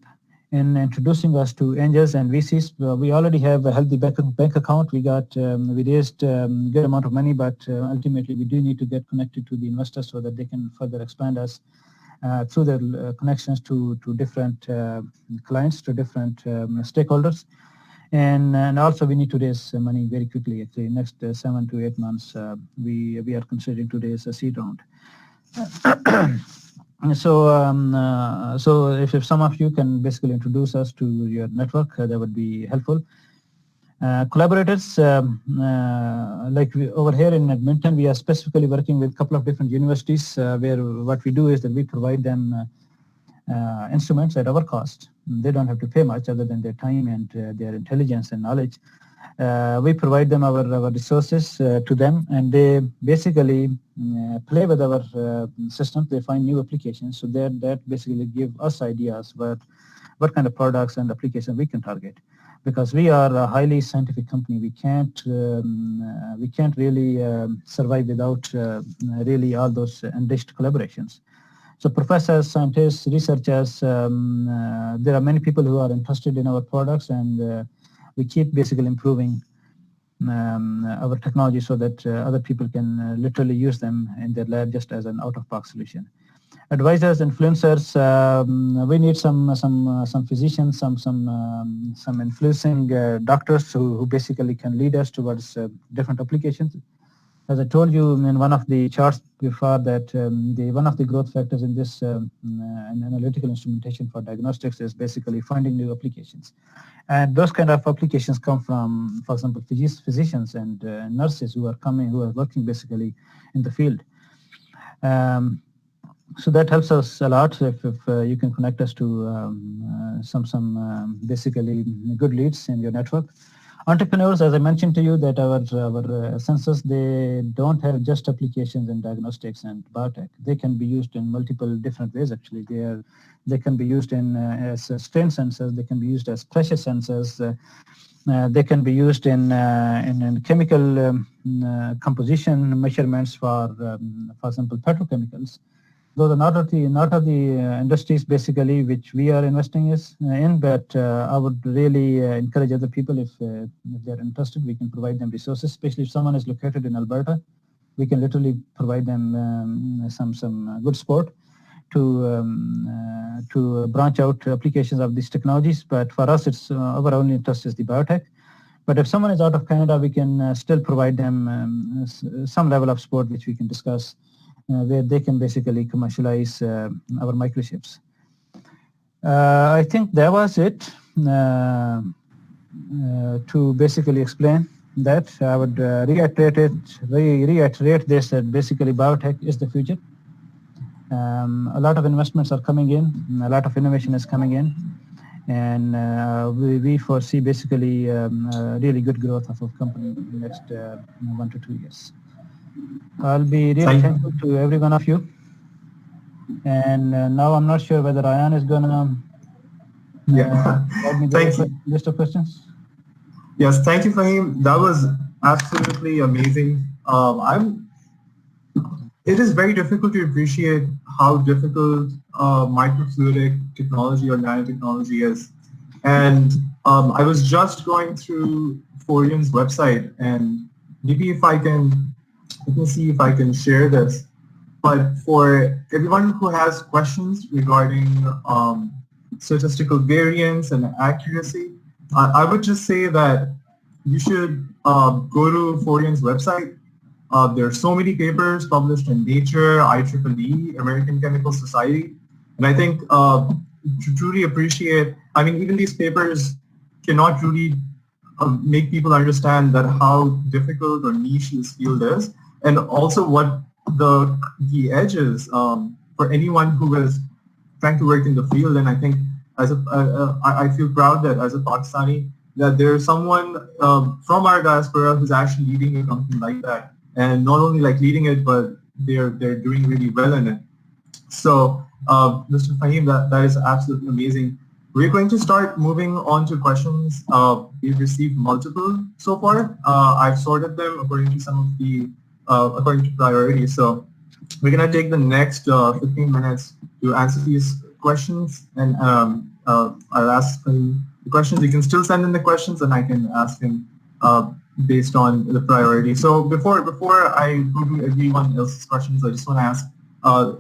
in introducing us to angels and VCs. We already have a healthy bank account. We raised a good amount of money, but ultimately we do need to get connected to the investors so that they can further expand us through their connections to different clients, to different stakeholders. And also we need to raise money very quickly. Actually, next 7 to 8 months, we are considering to raise a seed round. So if some of you can basically introduce us to your network, that would be helpful. Collaborators, like over here in Edmonton, we are specifically working with a couple of different universities where what we do is that we provide them instruments at our cost. They don't have to pay much other than their time and their intelligence and knowledge. We provide them our resources to them, and they basically play with our systems. They find new applications, so that basically give us ideas about what kind of products and applications we can target. because we are a highly scientific company. We can't really survive without really all those enriched collaborations. So professors, scientists, researchers, there are many people who are interested in our products, and we keep basically improving our technology so that other people can literally use them in their lab just as an out-of-box solution. Advisors, influencers, we need some physicians, some influencing doctors who basically can lead us towards different applications. As I told you in one of the charts before, that one of the growth factors in this in analytical instrumentation for diagnostics is basically finding new applications. And those kind of applications come from, for example, physicians and nurses who are working basically in the field. So that helps us a lot if you can connect us to some basically good leads in your network. Entrepreneurs, as I mentioned to you, that our sensors, they don't have just applications in diagnostics and biotech. They can be used in multiple different ways. Actually, they can be used as strain sensors. They can be used as pressure sensors. They can be used in chemical composition measurements for example, petrochemicals. Those are not of the industries basically which we are investing in, but I would really encourage other people, if they're interested, we can provide them resources, especially if someone is located in Alberta. We can literally provide them some good support to branch out applications of these technologies. But for us, it's our only interest is the biotech. But if someone is out of Canada, we can still provide them some level of support, which we can discuss, where they can basically commercialize our microchips. I think that was it to basically explain that. I would reiterate this, that basically biotech is the future. A lot of investments are coming in, a lot of innovation is coming in, and we foresee basically really good growth of our company in the next 1 to 2 years. I'll be really thankful to every one of you. And now I'm not sure whether Ayan is going to provide me the list of questions. Yes, thank you, Faheem. That was absolutely amazing. It is very difficult to appreciate how difficult microfluidic technology or nanotechnology is. And I was just going through Fourien's website, and maybe let me see if I can share this. But for everyone who has questions regarding statistical variance and accuracy, I would just say that you should go to Fourien's website. There are so many papers published in Nature, IEEE, American Chemical Society, and I think to truly appreciate, I mean, even these papers cannot really make people understand that how difficult or niche this field is, and also what the edge is for anyone who is trying to work in the field. And I think I feel proud that as a Pakistani, that there's someone from our diaspora who's actually leading a company like that, and not only like leading it, but they're doing really well in it. So Mr. Faheem, that is absolutely amazing. We're going to start moving on to questions. We've received multiple so far. I've sorted them according to some of the according to priority. So we're going to take the next 15 minutes to answer these questions, and I'll ask him the questions. You can still send in the questions, and I can ask him based on the priority. So before I go to everyone else's questions, I just want to ask a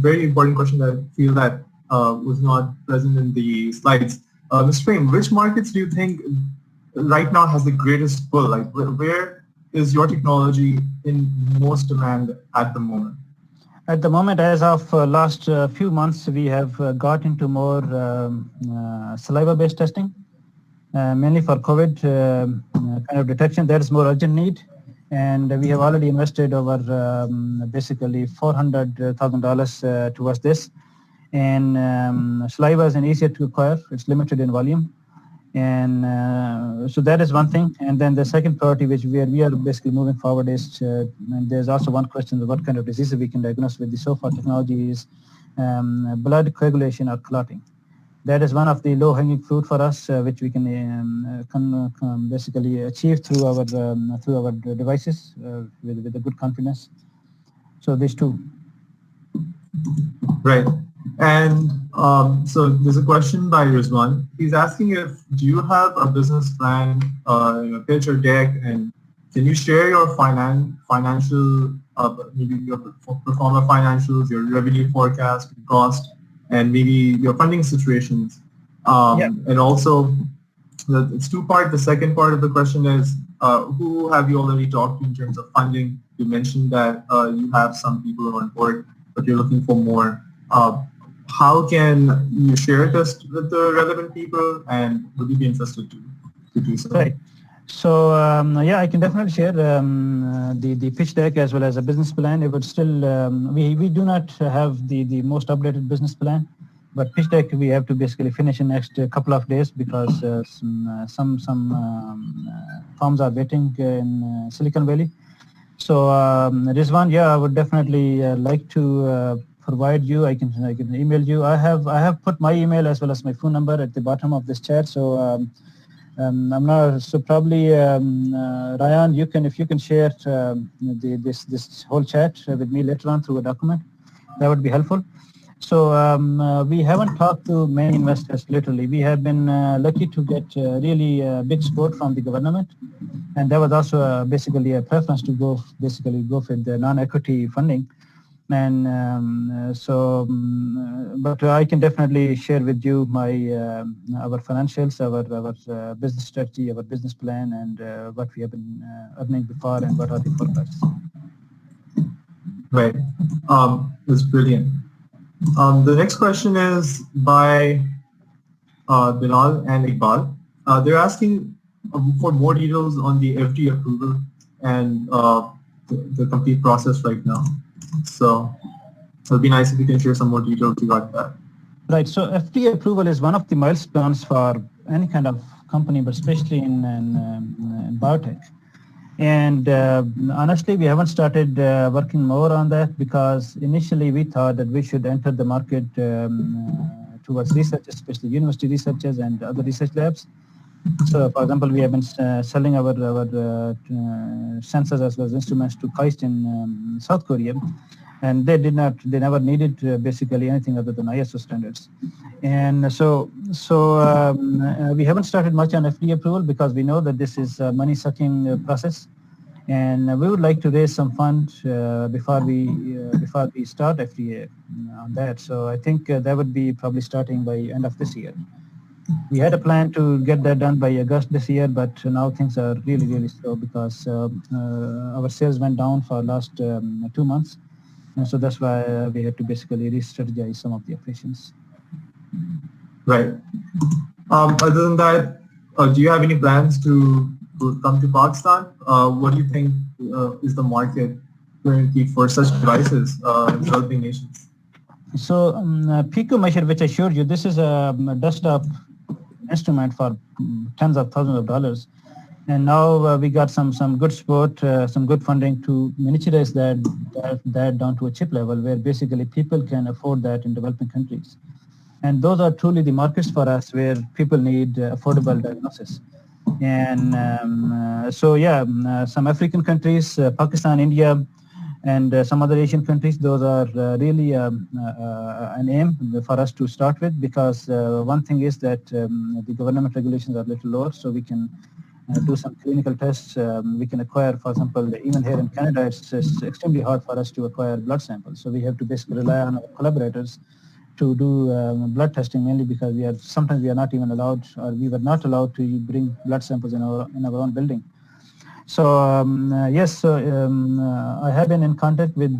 very important question that I feel that was not present in the slides. Mr. Faheem, which markets do you think right now has the greatest pull? Like, where is your technology in most demand at the moment? At the moment, as of last few months, we have got into more saliva-based testing, mainly for COVID kind of detection. There is more urgent need, and we have already invested over basically $400,000 towards this. And saliva is easier to acquire; it's limited in volume. And so that is one thing. And then the second priority, which we are basically moving forward, is and there's also one question of what kind of diseases we can diagnose with the SOFA technology is blood coagulation or clotting. That is one of the low-hanging fruit for us, which we can basically achieve through our devices with a good confidence. So these two. Right. And so there's a question by Rizwan. He's asking do you have a business plan, pitch or deck, and can you share your financial, maybe your performer financials, your revenue forecast, cost, and maybe your funding situations? And also, it's two-part. The second part of the question is, who have you already talked to in terms of funding? You mentioned that you have some people on board, but you're looking for more. How can you share this with the relevant people, and would you be interested to do so? Right. So yeah, I can definitely share the pitch deck as well as a business plan. It would still we do not have the most updated business plan, but pitch deck we have to basically finish in next couple of days because some firms are waiting in Silicon Valley. So Rizwan, yeah, I would definitely like to provide you. I can email you. I have put my email as well as my phone number at the bottom of this chat. So I'm not so probably Ryan, if you can share this whole chat with me later on through a document, that would be helpful. So we haven't talked to many investors literally. We have been lucky to get really big support from the government, and that was also basically a preference to go with the non-equity funding. And but I can definitely share with you our financials, our business strategy, our business plan, and what we have been earning before and what are the forecasts. Right. That's brilliant. The next question is by Bilal and Iqbal. They're asking for more details on the FDA approval and the complete process right now. So it'll be nice if you can share some more details regarding that. Right. So FDA approval is one of the milestones for any kind of company, but especially in biotech. And honestly, we haven't started working more on that because initially we thought that we should enter the market towards research, especially university researchers and other research labs. So, for example, we have been selling our sensors as well as instruments to KAIST in South Korea, and they never needed basically anything other than ISO standards. And so we haven't started much on FDA approval because we know that this is a money-sucking process, and we would like to raise some funds before we start FDA on that. So I think that would be probably starting by end of this year. We had a plan to get that done by August this year, but now things are really, really slow because our sales went down for last 2 months. And so that's why we had to basically re-strategize some of the operations. Right. Other than that, do you have any plans to come to Pakistan? What do you think is the market currently for such devices in developing nations? So Pico Measure, which I showed you, this is a desktop instrument for tens of thousands of dollars. And now we got some good support, some good funding to miniaturize that down to a chip level where basically people can afford that in developing countries. And those are truly the markets for us where people need affordable diagnosis. And so yeah, some African countries, Pakistan, India, and some other Asian countries, those are really an aim for us to start with because one thing is that the government regulations are a little lower, so we can do some clinical tests. We can acquire, for example, even here in Canada, it's extremely hard for us to acquire blood samples. So we have to basically rely on our collaborators to do blood testing, mainly because sometimes we are not even allowed, or we were not allowed to bring blood samples in our own building. So yes, I have been in contact with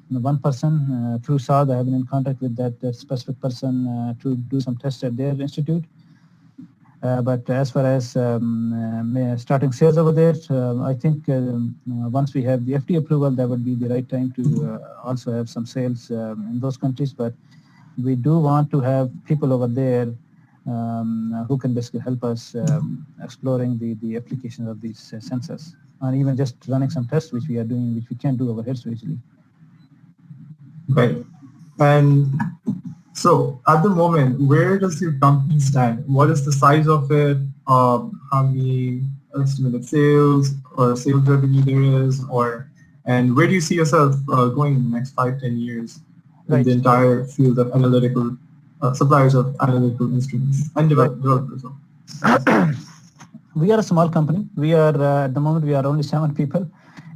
one person through Saad. I have been in contact with that specific person to do some tests at their institute. But as far as starting sales over there, I think once we have the FDA approval, that would be the right time to also have some sales in those countries. But we do want to have people over there who can basically help us exploring the application of these sensors, and even just running some tests, which we are doing, which we can't do over here so easily. Right. And So at the moment, where does your company stand? What is the size of it? How many estimated sales or sales revenue there is, and where do you see yourself going in the next 5, 10 years in the Right. entire field of analytical suppliers of analytical instruments and Right. developers? We are a small company. We are at the moment we are only 7 people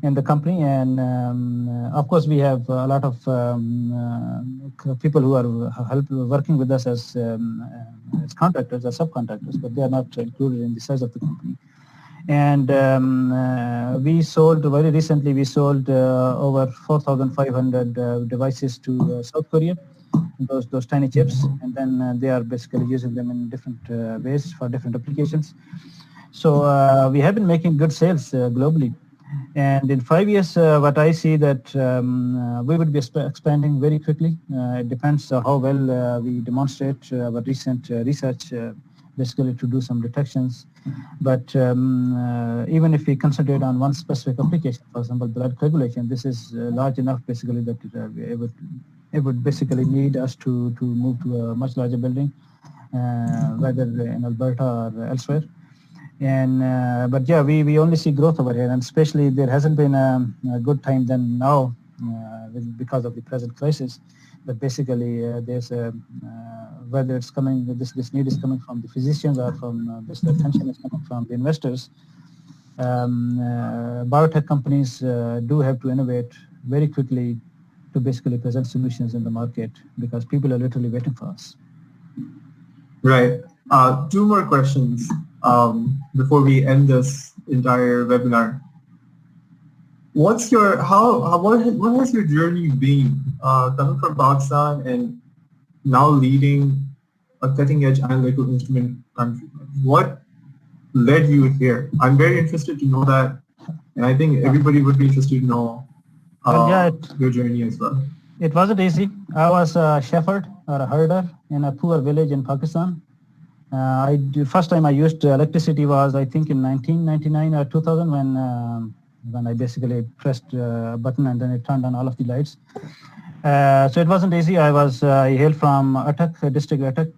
in the company, and of course we have a lot of people who are working with us as contractors or subcontractors, but they are not included in the size of the company. And we sold very recently. We sold over 4,500 devices to South Korea. Those tiny chips, and then they are basically using them in different ways for different applications. So we have been making good sales globally. And in 5 years, what I see that we would be expanding very quickly. It depends how well we demonstrate our recent research, basically to do some detections. But even if we concentrate on one specific application, for example, blood coagulation, this is large enough basically that it would basically need us to move to a much larger building, whether in Alberta or elsewhere. And but yeah, we only see growth over here, and especially there hasn't been a good time than now because of the present crisis. But basically, there's a whether it's coming, this need is coming from the physicians or from this attention is coming from the investors. Biotech companies do have to innovate very quickly to basically present solutions in the market because people are literally waiting for us. Right. Two more questions before we end this entire webinar. What's your what has your journey been coming from Pakistan and now leading a cutting-edge analytical instrument country? What led you here? I'm very interested to know that, and I think everybody would be interested to know Well, yeah, your journey as well. it wasn't easy. I was a shepherd or a herder in a poor village in Pakistan. First time I used electricity was, I think, in 1999 or 2000 when I basically pressed a button and then it turned on all of the lights. So it wasn't easy. I hail from Attak, district Attak,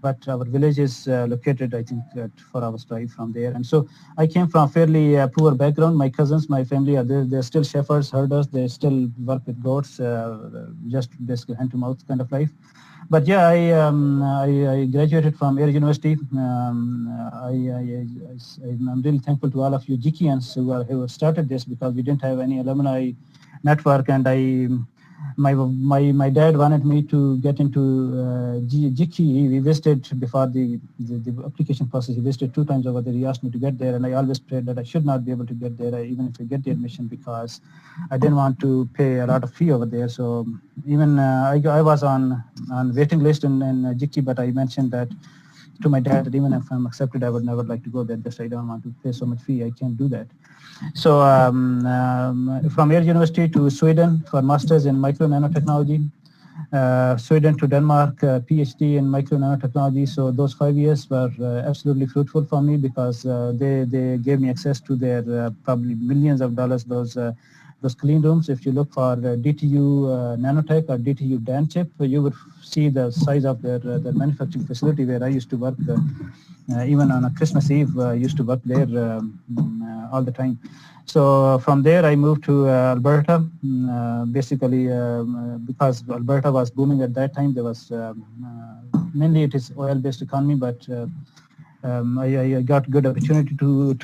but our village is located, I think, at 4 hours drive from there. And so I came from a fairly poor background. My cousins, my family, they're still shepherds, herders. They still work with goats, just basically hand-to-mouth kind of life. But yeah, I graduated from Air University. I'm really thankful to all of you GKians who started this because we didn't have any alumni network, and my dad wanted me to get into GK. We visited before the application process. He visited 2 times over there. He asked me to get there, and I always prayed that I should not be able to get there, even if I get the admission, because I didn't want to pay a lot of fee over there. So even I was on waiting list in GK, but I mentioned that to my dad that even if I'm accepted, I would never like to go there. Just I don't want to pay so much fee. I can't do that. So from Air University to Sweden for masters in micro nanotechnology, Sweden to Denmark, PhD in micro nanotechnology. So those 5 years were absolutely fruitful for me because they gave me access to their probably millions of dollars, those clean rooms. If you look for DTU Nanotech or DTU Dan chip, you would see the size of their manufacturing facility where I used to work. Even on a Christmas Eve, I used to work there all the time. So from there, I moved to Alberta, basically because Alberta was booming at that time. There was mainly it is oil-based economy, but I got good opportunity to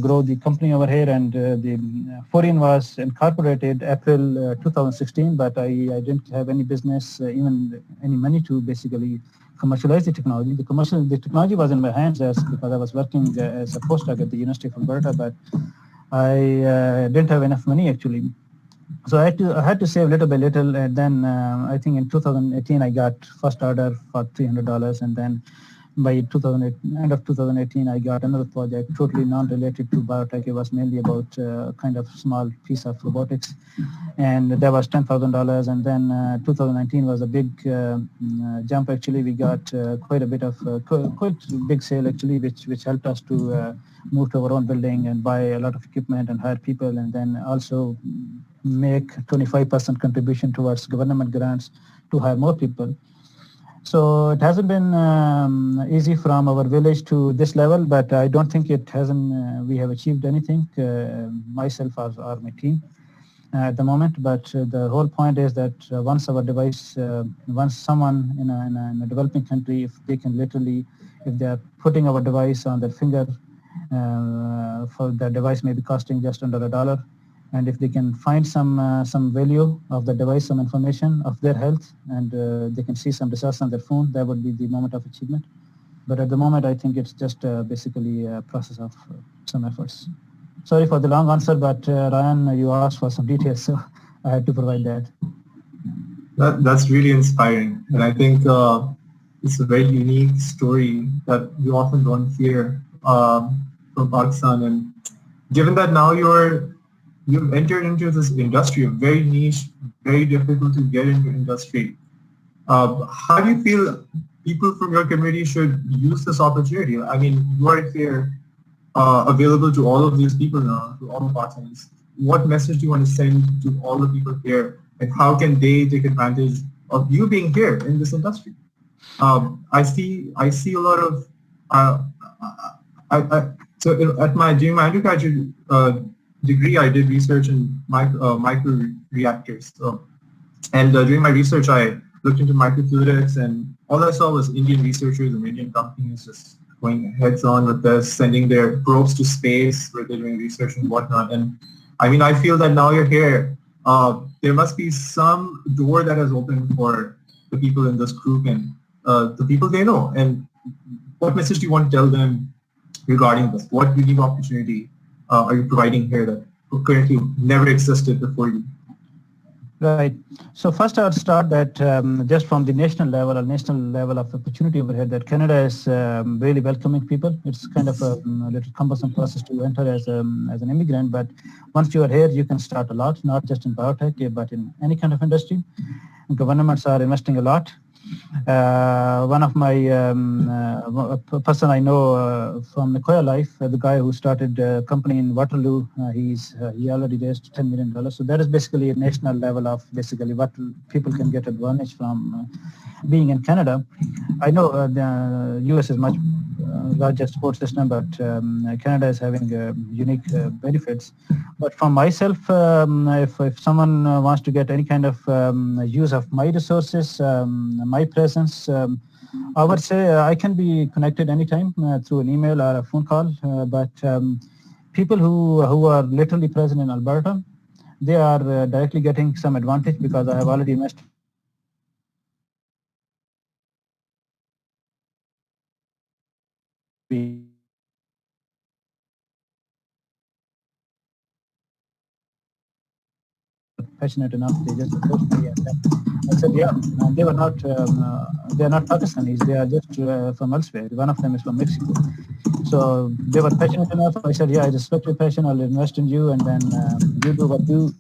grow the company over here, and the Fourien was incorporated April 2016, but I didn't have any business, even any money to basically commercialize the technology. The technology was in my hands because I was working as a postdoc at the University of Alberta, but I didn't have enough money actually. So I had to save little by little, and then I think in 2018 I got first order for $300, and then by end of 2018 I got another project totally non-related to biotech. It was mainly about kind of small piece of robotics, and that was $10,000. And then 2019 was a big jump. Actually, we got quite a bit of quite big sale actually, which helped us to move to our own building and buy a lot of equipment and hire people, and then also make 25% contribution towards government grants to hire more people. So it hasn't been easy from our village to this level, but I don't think it hasn't. We have achieved anything, myself or my team at the moment. But the whole point is that once our device, once someone in a developing country, if they can literally, if they are putting our device on their finger, for the device may be costing just under $1. And if they can find some value of the device, some information of their health, and they can see some results on their phone, that would be the moment of achievement. But at the moment, I think it's just basically a process of some efforts. Sorry for the long answer, but Ryan, you asked for some details, so I had to provide that. That's really inspiring, and I think it's a very unique story that you often don't hear from Pakistan. And given that now you've entered into this industry, a very niche, very difficult to get into industry. How do you feel people from your community should use this opportunity? I mean, you are here available to all of these people now, to all the Pakistanis. What message do you want to send to all the people here? And how can they take advantage of you being here in this industry? I see a lot of, during my undergraduate degree, I did research in micro reactors. And during my research, I looked into microfluidics, and all I saw was Indian researchers and Indian companies just going heads on with this, sending their probes to space where they're doing research and whatnot. And I mean, I feel that now you're here. There must be some door that has opened for the people in this group and the people they know. And what message do you want to tell them regarding this? What unique opportunity are you providing here that currently never existed before you? Right. So first I would start that just from the national level of opportunity over here, that Canada is really welcoming people. It's kind of a little cumbersome process to enter as an immigrant, but once you are here, you can start a lot, not just in biotech, but in any kind of industry. Governments are investing a lot. One of my person I know from Nicoya Life, the guy who started a company in Waterloo, he already raised $10 million. So that is basically a national level of basically what people can get advantage from being in Canada. I know the US is much larger support system, but Canada is having unique benefits. But for myself, if someone wants to get any kind of use of my resources, my presence, I would say I can be connected anytime through an email or a phone call. But people who are literally present in Alberta, they are directly getting some advantage because I have already invested passionate enough. They just approached me, and I said, yeah. And they are not Pakistanis. They are just from elsewhere. One of them is from Mexico. So they were passionate enough. I said, yeah, I respect your passion. I'll invest in you, and then you do what you,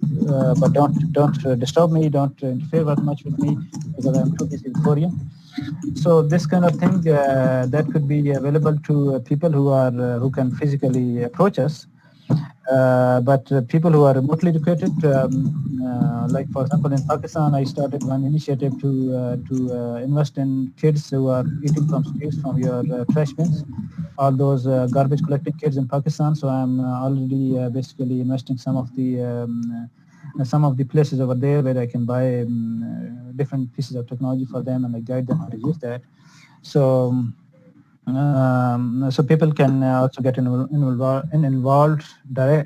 but don't disturb me. Don't interfere very much with me because I'm too busy with Fourien. So this kind of thing that could be available to people who can physically approach us. But people who are remotely educated, like for example in Pakistan, I started one initiative to invest in kids who are eating from streets, from your trash bins, all those garbage collecting kids in Pakistan. So I'm already basically investing some of the places over there where I can buy different pieces of technology for them, and I guide them how to use that. So people can also get involved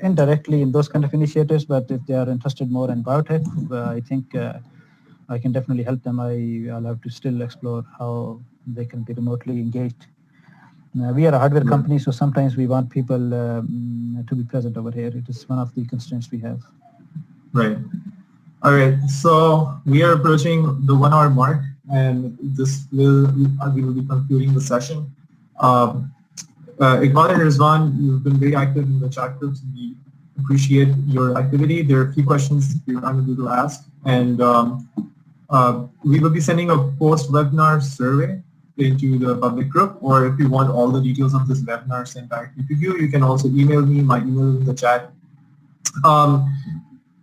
indirectly in those kind of initiatives. But if they are interested more in biotech, I think I can definitely help them. I'll have to still explore how they can be remotely engaged. We are a hardware company, so sometimes we want people to be present over here. It is one of the constraints we have. Right. All right. So we are approaching the 1 hour mark, and we will be concluding the session. Iqbal and Rizwan, you've been very active in the chat groups, and we appreciate your activity. There are a few questions we're unable to ask, and we will be sending a post-webinar survey into the public group, or if you want all the details of this webinar sent directly to you, you can also email me. My email is in the chat.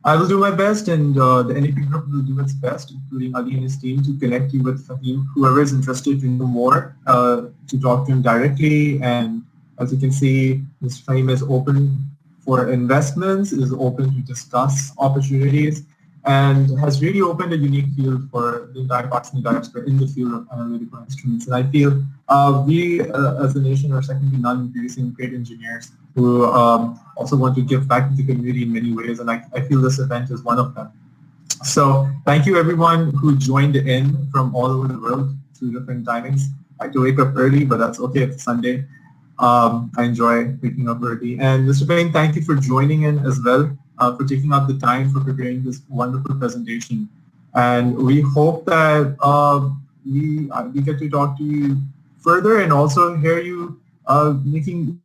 I will do my best, and the NAP group will do its best, including Ali and his team, to connect you with Faheem. Whoever is interested to know more, to talk to him directly. And as you can see, Mr. Faheem is open for investments, is open to discuss opportunities, and has really opened a unique field for the entire Pakistani diaspora in the field of analytical instruments. And I feel we as a nation are second to none, producing great engineers who also want to give back to the community in many ways. And I feel this event is one of them. So thank you everyone who joined in from all over the world through different timings. I had to wake up early, but that's okay. It's Sunday. I enjoy waking up early. And Mr. Payne, thank you for joining in as well, for taking out the time for preparing this wonderful presentation. And we hope that we get to talk to you further and also hear you making